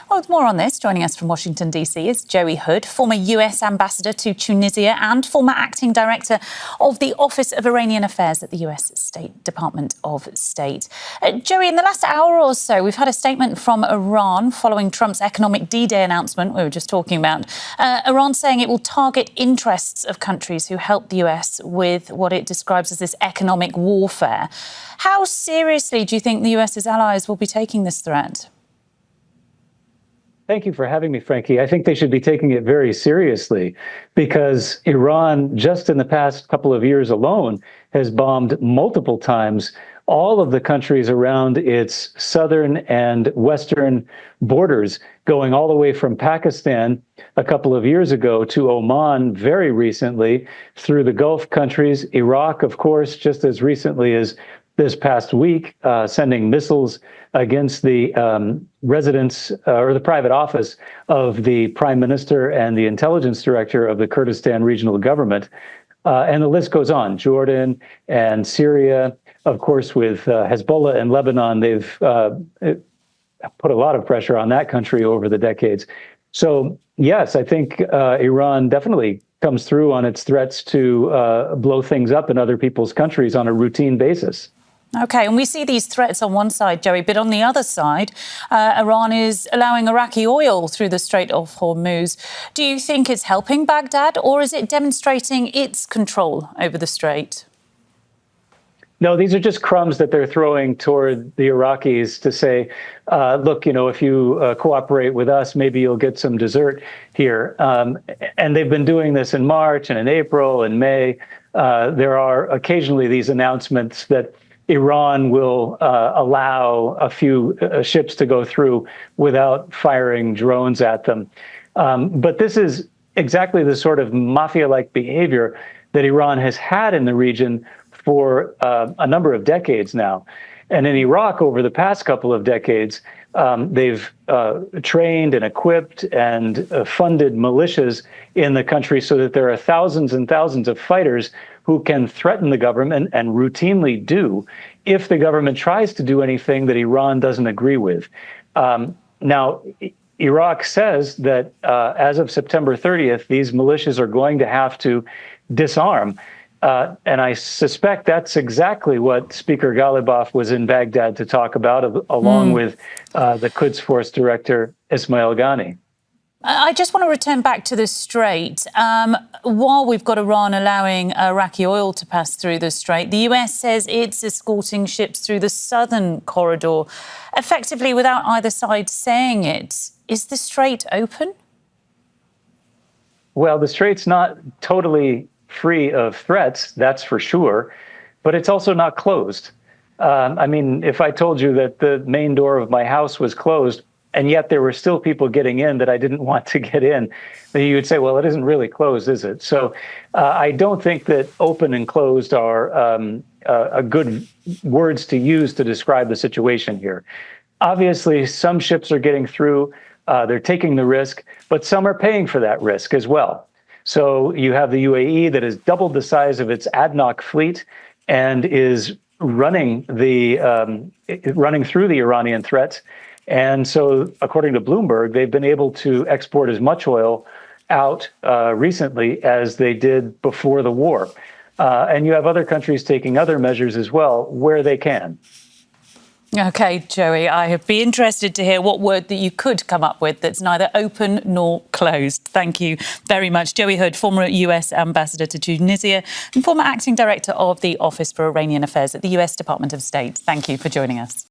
Well, with more on this, joining us from Washington, D.C. is Joey Hood, former US ambassador to Tunisia and former acting director of the Office of Iranian Affairs at the US Department of State. Joey, in the last hour or so, we've had a statement from Iran following Trump's economic D-Day announcement we were just talking about. Iran saying it will target interests of countries who help the US with what it describes as this economic warfare. How seriously do you think the US's allies will be taking this threat? Thank you for having me, Frankie. I think they should be taking it very seriously because Iran, just in the past couple of years alone, has bombed multiple times all of the countries around its southern and western borders, going all the way from Pakistan a couple of years ago to Oman very recently, through the Gulf countries, Iraq, of course, just as recently as this past week, sending missiles against the residence or the private office of the prime minister and the intelligence director of the Kurdistan Regional Government. And the list goes on. Jordan and Syria, of course, with Hezbollah and Lebanon, they've put a lot of pressure on that country over the decades. So, yes, I think Iran definitely comes through on its threats to blow things up in other people's countries on a routine basis. OK, and we see these threats on one side, Joey, but on the other side, Iran is allowing Iraqi oil through the Strait of Hormuz. Do you think it's helping Baghdad, or is it demonstrating its control over the strait? No, these are just crumbs that they're throwing toward the Iraqis to say, look, you know, if you cooperate with us, maybe you'll get some dessert here. And they've been doing this in March and in April and May. There are occasionally these announcements that Iran will allow a few ships to go through without firing drones at them. But this is exactly the sort of mafia-like behavior that Iran has had in the region for a number of decades now. And in Iraq, over the past couple of decades, they've trained and equipped and funded militias in the country so that there are thousands and thousands of fighters who can threaten the government and routinely do if the government tries to do anything that Iran doesn't agree with. Now, Iraq says that as of September 30th, these militias are going to have to disarm. And I suspect that's exactly what Speaker Ghalibaf was in Baghdad to talk about, along with the Quds Force director, Ismail Ghani. I just want to return back to the Strait. While we've got Iran allowing Iraqi oil to pass through the Strait, the US says it's escorting ships through the southern corridor, effectively without either side saying it. Is the Strait open? Well, the Strait's not totally free of threats, that's for sure, but it's also not closed. I mean, if I told you that the main door of my house was closed, and yet there were still people getting in that I didn't want to get in, then you would say, well, it isn't really closed, is it? So I don't think that open and closed are a good words to use to describe the situation here. Obviously, some ships are getting through, they're taking the risk, but some are paying for that risk as well. So you have the UAE that has doubled the size of its ADNOC fleet and is running through the Iranian threats. And so, according to Bloomberg, they've been able to export as much oil out recently as they did before the war. And you have other countries taking other measures as well where they can. OK, Joey, I'd be interested to hear what word that you could come up with that's neither open nor closed. Thank you very much. Joey Hood, former US ambassador to Tunisia and former acting director of the Office for Iranian Affairs at the US Department of State. Thank you for joining us.